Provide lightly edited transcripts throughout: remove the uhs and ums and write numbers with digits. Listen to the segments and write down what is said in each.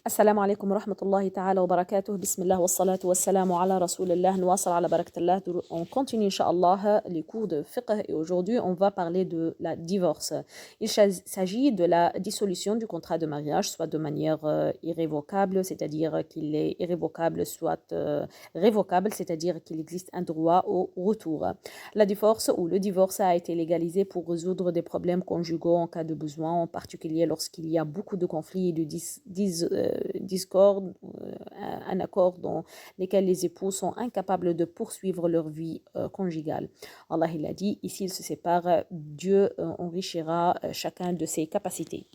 السلام عليكم ورحمة الله تعالى وبركاته. بسم الله والصلاة والسلام على رسول الله. نواصل على بركة الله. On continue Inch'Allah les cours de fiqh et aujourd'hui on va parler de la divorce. Il s'agit de la dissolution du contrat de mariage, soit de manière irrévocable, c'est-à-dire qu'il est irrévocable, soit révocable, c'est-à-dire qu'il existe un droit au retour. La divorce ou le divorce a été légalisé pour résoudre des problèmes conjugaux en cas de besoin, en particulier lorsqu'il y a beaucoup de conflits et de discorde, un accord dans lesquels les époux sont incapables de poursuivre leur vie conjugale. Allah il a dit, ici ils se séparent, Dieu enrichira chacun de ses capacités.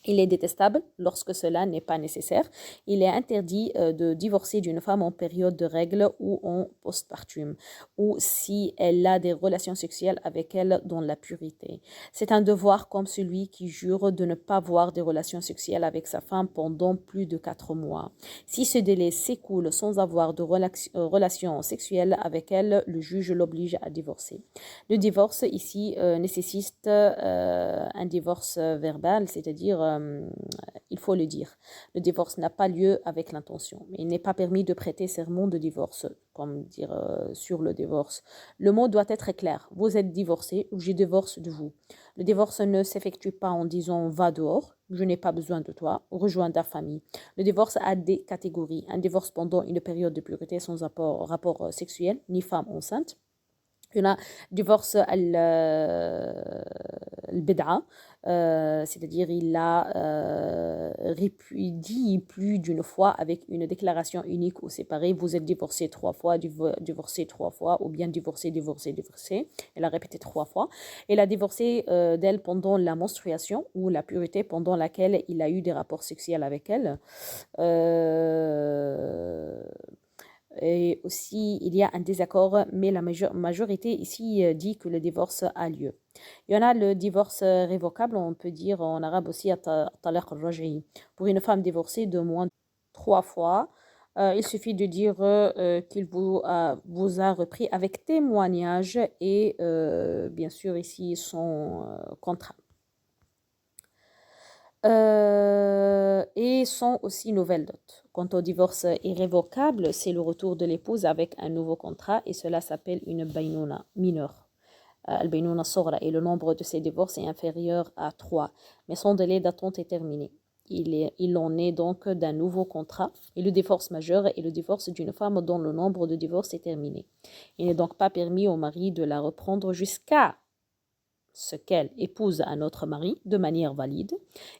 Il est détestable lorsque cela n'est pas nécessaire. Il est interdit de divorcer d'une femme en période de règles ou en postpartum, ou si elle a des relations sexuelles avec elle dans la pureté. C'est un devoir comme celui qui jure de ne pas avoir des relations sexuelles avec sa femme pendant plus de 4 mois. Si ce délai s'écoule sans avoir de relations sexuelles avec elle, le juge l'oblige à divorcer. Le divorce ici nécessite un divorce verbal, c'est-à-dire il faut le dire. Le divorce n'a pas lieu avec l'intention. Il n'est pas permis de prêter serment de divorce, comme dire sur le divorce. Le mot doit être clair. Vous êtes divorcé ou je divorce de vous. Le divorce ne s'effectue pas en disant va dehors, je n'ai pas besoin de toi, rejoins ta famille. Le divorce a des catégories. Un divorce pendant une période de pureté sans rapport sexuel, ni femme enceinte. Il y a divorce al-bid'a, c'est-à-dire il a répudie plus d'une fois avec une déclaration unique ou séparée. Vous êtes divorcé 3 fois, divorcé 3 fois, ou bien divorcé. Elle a répété 3 fois. Il a divorcé d'elle pendant la menstruation ou la pureté pendant laquelle il a eu des rapports sexuels avec elle. Et aussi, il y a un désaccord, mais la majorité ici dit que le divorce a lieu. Il y en a le divorce révocable, on peut dire en arabe aussi talaq al-raj'i. Pour une femme divorcée de moins de 3 fois, il suffit de dire qu'il vous a repris avec témoignage et bien sûr ici son contrat. Et sont aussi nouvelles dot. Quant au divorce irrévocable, c'est le retour de l'épouse avec un nouveau contrat et cela s'appelle une baynouna mineure. Al-baynouna soghra et le nombre de ces divorces est inférieur à 3, mais son délai d'attente est terminé. Il en est donc d'un nouveau contrat et le divorce majeur est le divorce d'une femme dont le nombre de divorces est terminé. Il n'est donc pas permis au mari de la reprendre jusqu'à ce qu'elle épouse un autre mari de manière valide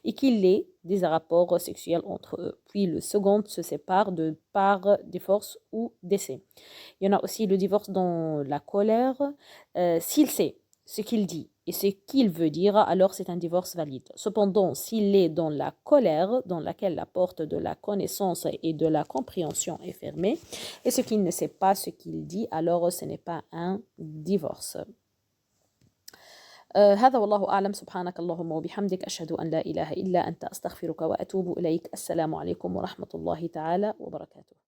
et qu'il ait des rapports sexuels entre eux. Puis le second se sépare par divorce ou décès. Il y en a aussi le divorce dans la colère. S'il sait ce qu'il dit et ce qu'il veut dire, alors c'est un divorce valide. Cependant, s'il est dans la colère, dans laquelle la porte de la connaissance et de la compréhension est fermée, et ce qu'il ne sait pas ce qu'il dit, alors ce n'est pas un divorce. هذا والله أعلم. سبحانك اللهم وبحمدك أشهد أن لا إله إلا أنت أستغفرك وأتوب إليك. السلام عليكم ورحمة الله تعالى وبركاته.